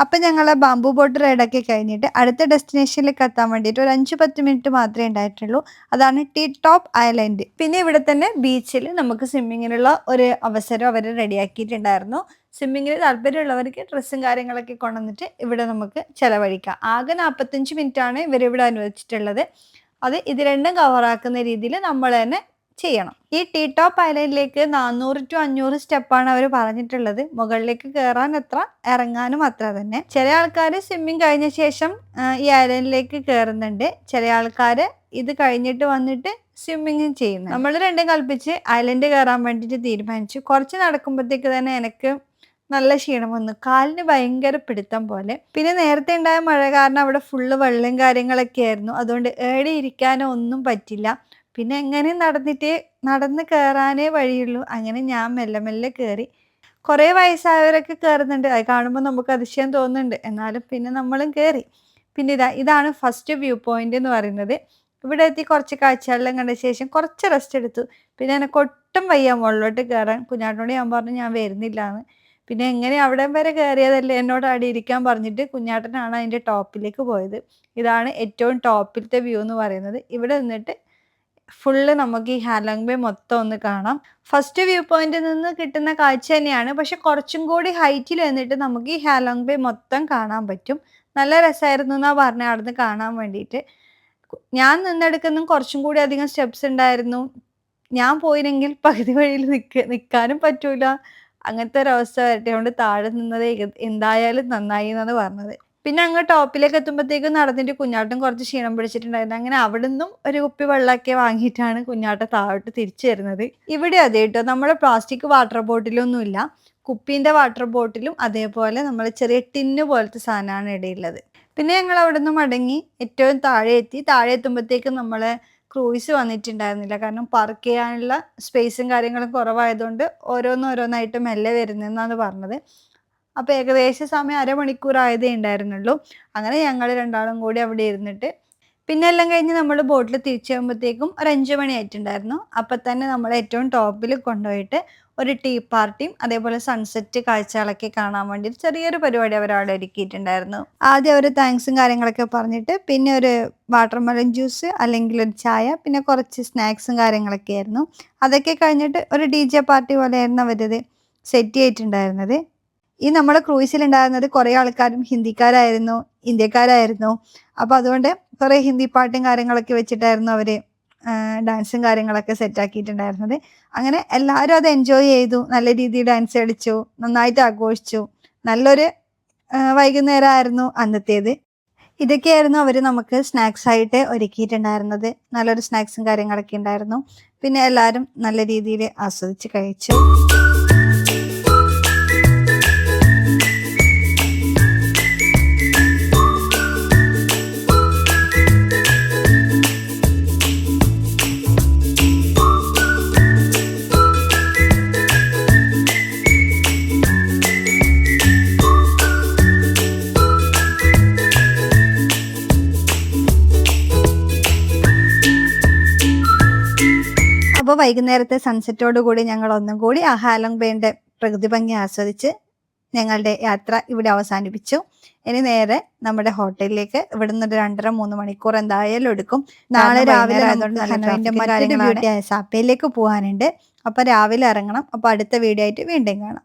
അപ്പം ഞങ്ങൾ bamboo boat റൈഡൊക്കെ കഴിഞ്ഞിട്ട് അടുത്ത ഡെസ്റ്റിനേഷനിലേക്ക് എത്താൻ വേണ്ടിയിട്ട് ഒരു 5-10 മിനിറ്റ് മാത്രമേ ഉണ്ടായിട്ടുള്ളൂ. അതാണ് ടീ ടോപ്പ് ഐലൻഡ്. പിന്നെ ഇവിടെ തന്നെ ബീച്ചിൽ നമുക്ക് സ്വിമ്മിങ്ങിനുള്ള ഒരു അവസരം അവർ റെഡിയാക്കിയിട്ടുണ്ടായിരുന്നു. സ്വിമ്മിങ്ങിന് താല്പര്യമുള്ളവർക്ക് ഡ്രസ്സും കാര്യങ്ങളൊക്കെ കൊണ്ടുവന്നിട്ട് ഇവിടെ നമുക്ക് ചിലവഴിക്കാം. ആകെ 45 മിനിറ്റാണ് ഇവരിവിടെ അനുവദിച്ചിട്ടുള്ളത്. അത് ഇത് രണ്ടും കവറാക്കുന്ന രീതിയിൽ നമ്മൾ തന്നെ ചെയ്യണം. ഈ ടീ ടോപ്പ് ഐലൻഡിലേക്ക് 400 to 500 സ്റ്റെപ്പാണ് അവർ പറഞ്ഞിട്ടുള്ളത്. മുകളിലേക്ക് കയറാൻ എത്ര, ഇറങ്ങാനും അത്ര തന്നെ. ചില ആൾക്കാർ സ്വിമ്മിങ് കഴിഞ്ഞ ശേഷം ഈ ഐലൻഡിലേക്ക് കയറുന്നുണ്ട്. ചില ആൾക്കാർ ഇത് കഴിഞ്ഞിട്ട് വന്നിട്ട് സ്വിമ്മിങ് ചെയ്യുന്നു. നമ്മൾ രണ്ടും കൽപ്പിച്ച് ഐലൻഡ് കയറാൻ വേണ്ടിയിട്ട് തീരുമാനിച്ചു. കുറച്ച് നടക്കുമ്പോഴത്തേക്ക് തന്നെ എനിക്ക് നല്ല ക്ഷീണം വന്നു. കാലിന് ഭയങ്കര പിടുത്തം പോലെ. പിന്നെ നേരത്തെ ഉണ്ടായ മഴ കാരണം അവിടെ ഫുള്ള് വെള്ളം കാര്യങ്ങളൊക്കെ ആയിരുന്നു. അതുകൊണ്ട് ഏടെ ഇരിക്കാനോ ഒന്നും പറ്റില്ല. പിന്നെ എങ്ങനെ നടന്ന് കയറാനേ വഴിയുള്ളൂ. അങ്ങനെ ഞാൻ മെല്ലെ മെല്ലെ കയറി. കുറേ വയസ്സായവരൊക്കെ കയറുന്നുണ്ട്. അത് കാണുമ്പോൾ നമുക്ക് അതിശയം തോന്നുന്നുണ്ട്. എന്നാലും പിന്നെ നമ്മളും കയറി. പിന്നെ ഇതാണ് ഫസ്റ്റ് വ്യൂ പോയിന്റ് എന്ന് പറയുന്നത്. ഇവിടെ എത്തി കുറച്ച് കാഴ്ചകളെല്ലാം കണ്ട ശേഷം കുറച്ച് റെസ്റ്റ് എടുത്തു. പിന്നെ എനിക്ക് ഒട്ടും വയ്യ മുകളിലോട്ട് കയറാൻ. കുഞ്ഞാട്ടനോട് ഞാൻ പറഞ്ഞു ഞാൻ വരുന്നില്ല എന്ന്. പിന്നെ എങ്ങനെ അവിടെ വരെ കയറിയതല്ലേ, എന്നോട് അവിടെ ഇരിക്കാൻ പറഞ്ഞിട്ട് കുഞ്ഞാട്ടനാണ് അതിൻ്റെ ടോപ്പിലേക്ക് പോയത്. ഇതാണ് ഏറ്റവും ടോപ്പിലത്തെ വ്യൂ എന്ന് പറയുന്നത്. ഇവിടെ നിന്നിട്ട് ഫുള്ള് നമുക്ക് ഈ ഹാലോങ് ബേ മൊത്തം ഒന്ന് കാണാം. ഫസ്റ്റ് വ്യൂ പോയിന്റിൽ നിന്ന് കിട്ടുന്ന കാഴ്ച തന്നെയാണ്. പക്ഷെ കുറച്ചും കൂടി ഹൈറ്റിൽ വന്നിട്ട് നമുക്ക് ഈ ഹാലോങ് ബേ മൊത്തം കാണാൻ പറ്റും. നല്ല രസമായിരുന്നു എന്നാ പറഞ്ഞത് അവിടുന്ന് കാണാൻ വേണ്ടിയിട്ട്. ഞാൻ നിന്നെടുക്കുന്ന കുറച്ചും കൂടി അധികം സ്റ്റെപ്സ് ഉണ്ടായിരുന്നു. ഞാൻ പോയില്ലെങ്കിൽ പകുതി വഴിയിൽ നിൽക്കാനും പറ്റൂല. അങ്ങനത്തെ ഒരവസ്ഥ വരട്ടെ. അതുകൊണ്ട് താഴെ നിന്നത് എന്തായാലും നന്നായി എന്നാണ് പറഞ്ഞത്. പിന്നെ അങ്ങ് ടോപ്പിലേക്ക് എത്തുമ്പോഴത്തേക്കും നടന്നിട്ട് കുഞ്ഞാട്ടൻ കുറച്ച് ക്ഷീണം പിടിച്ചിട്ടുണ്ടായിരുന്നു. അങ്ങനെ അവിടെ നിന്നും ഒരു കുപ്പി വെള്ളമൊക്കെ വാങ്ങിയിട്ടാണ് കുഞ്ഞാട്ടൻ താഴോട്ട് തിരിച്ചു വരുന്നത്. ഇവിടെ അതെ കേട്ടോ, നമ്മുടെ പ്ലാസ്റ്റിക് വാട്ടർ ബോട്ടിലൊന്നും ഇല്ല. കുപ്പീൻ്റെ വാട്ടർ ബോട്ടിലും അതേപോലെ നമ്മൾ ചെറിയ ടിന്ന് പോലത്തെ സാധനമാണ് ഇടയുള്ളത്. പിന്നെ ഞങ്ങൾ അവിടെ നിന്ന് മടങ്ങി ഏറ്റവും താഴെ എത്തി. താഴെ എത്തുമ്പോഴത്തേക്കും നമ്മളെ ക്രൂയിസ് വന്നിട്ടുണ്ടായിരുന്നില്ല. കാരണം പാർക്ക് ചെയ്യാനുള്ള സ്പേസും കാര്യങ്ങളും കുറവായതുകൊണ്ട് ഓരോന്നായിട്ട് മെല്ലെ വരുന്നതെന്നാണ് പറഞ്ഞത്. അപ്പോൾ ഏകദേശം സമയം അരമണിക്കൂറായതേ ഉണ്ടായിരുന്നുള്ളൂ. അങ്ങനെ ഞങ്ങൾ രണ്ടാളും കൂടി അവിടെ ഇരുന്നിട്ട് പിന്നെ എല്ലാം കഴിഞ്ഞ് നമ്മൾ ബോട്ടിൽ തിരിച്ചു പോകുമ്പോഴത്തേക്കും ഒരു 5 മണി ആയിട്ടുണ്ടായിരുന്നു. അപ്പം തന്നെ നമ്മൾ ഏറ്റവും ടോപ്പിൽ കൊണ്ടുപോയിട്ട് ഒരു ടീ പാർട്ടിയും അതേപോലെ സൺസെറ്റ് കാഴ്ചകളൊക്കെ കാണാൻ വേണ്ടി ചെറിയൊരു പരിപാടി അവരവിടെ ഒരുക്കിയിട്ടുണ്ടായിരുന്നു. ആദ്യം ഒരു താങ്ക്സും കാര്യങ്ങളൊക്കെ പറഞ്ഞിട്ട് പിന്നെ ഒരു വാട്ടർമെലൺ ജ്യൂസ് അല്ലെങ്കിൽ ഒരു ചായ, പിന്നെ കുറച്ച് സ്നാക്സും കാര്യങ്ങളൊക്കെ ആയിരുന്നു. അതൊക്കെ കഴിഞ്ഞിട്ട് ഒരു DJ പാർട്ടി പോലെയായിരുന്നു അവരത് സെറ്റ് ചെയ്തിട്ടുണ്ടായിരുന്നത്. ഈ നമ്മുടെ ക്രൂയിസിലുണ്ടായിരുന്നത് കുറേ ആൾക്കാരും ഹിന്ദിക്കാരായിരുന്നു, ഇന്ത്യക്കാരായിരുന്നു. അപ്പോൾ അതുകൊണ്ട് കുറേ ഹിന്ദി പാട്ടും കാര്യങ്ങളൊക്കെ വെച്ചിട്ടായിരുന്നു അവർ ഡാൻസും കാര്യങ്ങളൊക്കെ സെറ്റാക്കിയിട്ടുണ്ടായിരുന്നത്. അങ്ങനെ എല്ലാവരും അത് എൻജോയ് ചെയ്തു. നല്ല രീതിയിൽ ഡാൻസ് കളിച്ചു, നന്നായിട്ട് ആഘോഷിച്ചു. നല്ലൊരു വൈകുന്നേരമായിരുന്നു അന്നത്തേത്. ഇതൊക്കെയായിരുന്നു അവർ നമുക്ക് സ്നാക്സായിട്ട് ഒരുക്കിയിട്ടുണ്ടായിരുന്നത്. നല്ലൊരു സ്നാക്സും കാര്യങ്ങളൊക്കെ ഉണ്ടായിരുന്നു. പിന്നെ എല്ലാവരും നല്ല രീതിയിൽ ആസ്വദിച്ച് കഴിച്ചു. അപ്പോൾ വൈകുന്നേരത്തെ സൺസെറ്റോടു കൂടി ഞങ്ങൾ ഒന്നും കൂടി ആ ഹാലോങ് ബേയുടെ പ്രകൃതി ഭംഗി ആസ്വദിച്ച് ഞങ്ങളുടെ യാത്ര ഇവിടെ അവസാനിപ്പിച്ചു. ഇനി നേരെ നമ്മുടെ ഹോട്ടലിലേക്ക്. ഇവിടെ നിന്ന് 2.5-3 മണിക്കൂർ എന്തായാലും എടുക്കും. നാളെ രാവിലെ ഹനോയിൻ്റെ മറ്റൊരു ബ്യൂട്ടി ആയ സാപ്പയിലേക്ക് പോകാനുണ്ട്. അപ്പോൾ രാവിലെ ഇറങ്ങണം. അപ്പോൾ അടുത്ത വീഡിയോ ആയിട്ട് വീണ്ടും കാണാം.